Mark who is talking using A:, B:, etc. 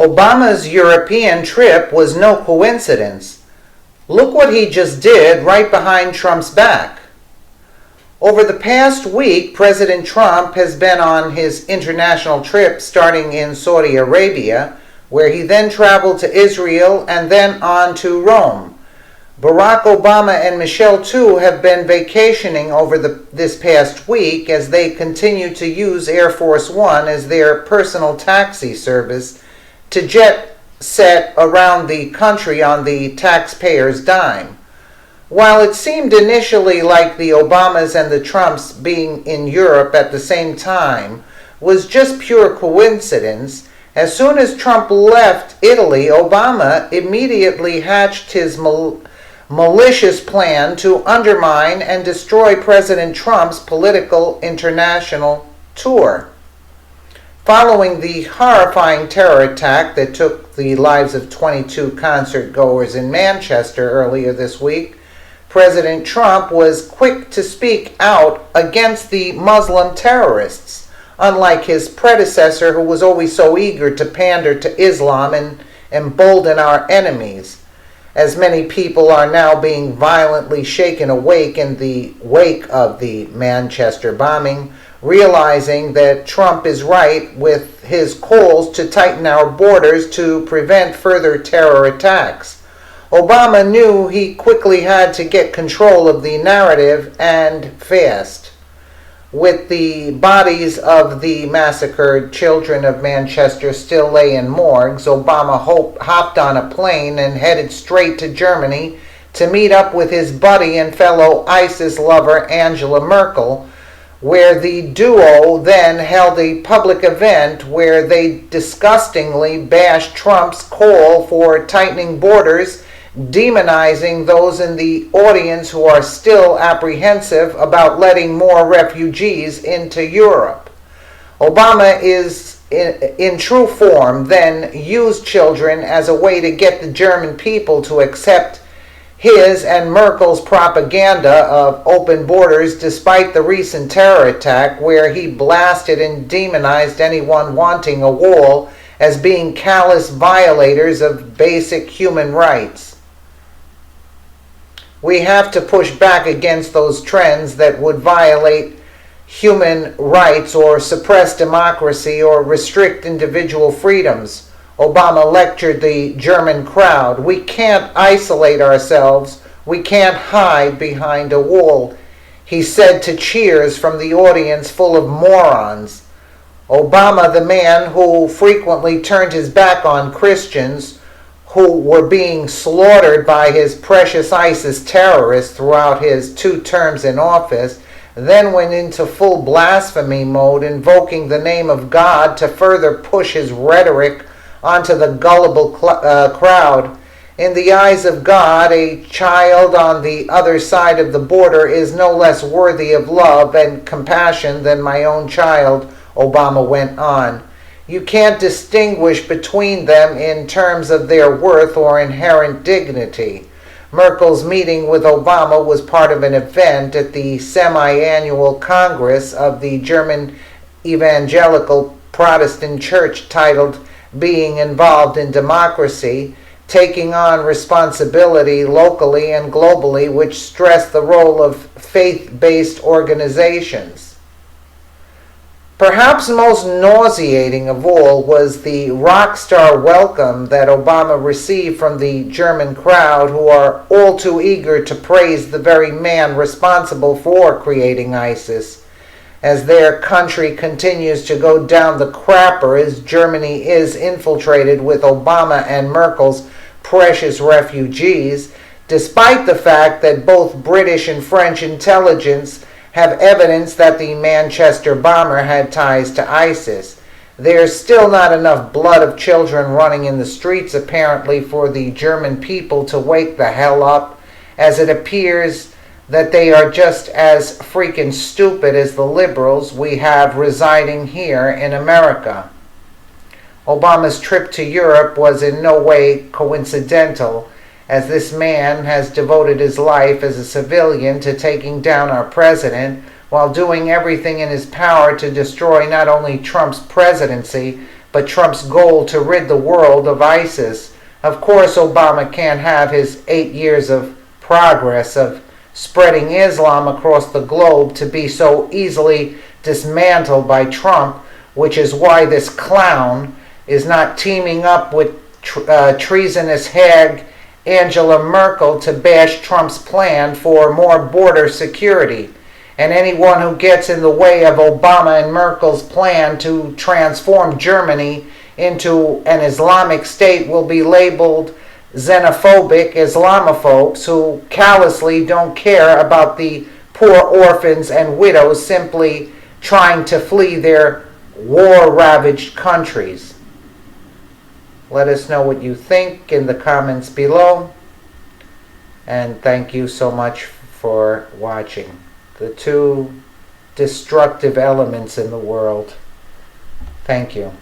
A: Obama's European trip was no coincidence. Look what he just did right behind Trump's back. Over the past week, President Trump has been on his international trip starting in Saudi Arabia, where he then traveled to Israel and then on to Rome. Barack Obama and Michelle too have been vacationing over this past week as they continue to use Air Force One as their personal taxi service to jet set around the country on the taxpayer's dime. While it seemed initially like the Obamas and the Trumps being in Europe at the same time was just pure coincidence, as soon as Trump left Italy, Obama immediately hatched his malicious plan to undermine and destroy President Trump's political international tour. Following the horrifying terror attack that took the lives of 22 concert goers in Manchester earlier this week, President Trump was quick to speak out against the Muslim terrorists, unlike his predecessor who was always so eager to pander to Islam and embolden our enemies. As many people are now being violently shaken awake in the wake of the Manchester bombing, realizing that Trump is right with his calls to tighten our borders to prevent further terror attacks. Obama knew he quickly had to get control of the narrative, and fast. With the bodies of the massacred children of Manchester still lay in morgues, Obama hopped on a plane and headed straight to Germany to meet up with his buddy and fellow ISIS lover Angela Merkel, where the duo then held a public event where they disgustingly bashed Trump's call for tightening borders, demonizing those in the audience who are still apprehensive about letting more refugees into Europe. Obama is, in true form, then used children as a way to get the German people to accept his and Merkel's propaganda of open borders, despite the recent terror attack where he blasted and demonized anyone wanting a wall as being callous violators of basic human rights. We have to push back against those trends that would violate human rights or suppress democracy or restrict individual freedoms. Obama lectured the German crowd. We can't isolate ourselves. We can't hide behind a wall, he said to cheers from the audience full of morons. Obama, the man who frequently turned his back on Christians who were being slaughtered by his precious ISIS terrorists throughout his 2 terms in office, then went into full blasphemy mode, invoking the name of God to further push his rhetoric onto the gullible crowd. In the eyes of God, a child on the other side of the border is no less worthy of love and compassion than my own child, Obama went on. You can't distinguish between them in terms of their worth or inherent dignity. Merkel's meeting with Obama was part of an event at the semi-annual Congress of the German Evangelical Protestant Church titled Being Involved in Democracy, Taking on Responsibility Locally and Globally, which stressed the role of faith-based organizations. Perhaps most nauseating of all was the rock star welcome that Obama received from the German crowd, who are all too eager to praise the very man responsible for creating ISIS. As their country continues to go down the crapper as Germany is infiltrated with Obama and Merkel's precious refugees, despite the fact that both British and French intelligence have evidence that the Manchester bomber had ties to ISIS. There's still not enough blood of children running in the streets, apparently, for the German people to wake the hell up, as it appears that they are just as freaking stupid as the liberals we have residing here in America. Obama's trip to Europe was in no way coincidental, as this man has devoted his life as a civilian to taking down our president while doing everything in his power to destroy not only Trump's presidency, but Trump's goal to rid the world of ISIS. Of course, Obama can't have his 8 years of progress of spreading Islam across the globe to be so easily dismantled by Trump, which is why this clown is not teaming up with treasonous hag Angela Merkel to bash Trump's plan for more border security. And anyone who gets in the way of Obama and Merkel's plan to transform Germany into an Islamic state will be labeled xenophobic Islamophobes who callously don't care about the poor orphans and widows simply trying to flee their war-ravaged countries. Let us know what you think in the comments below. And thank you so much for watching. The two destructive elements in the world. Thank you.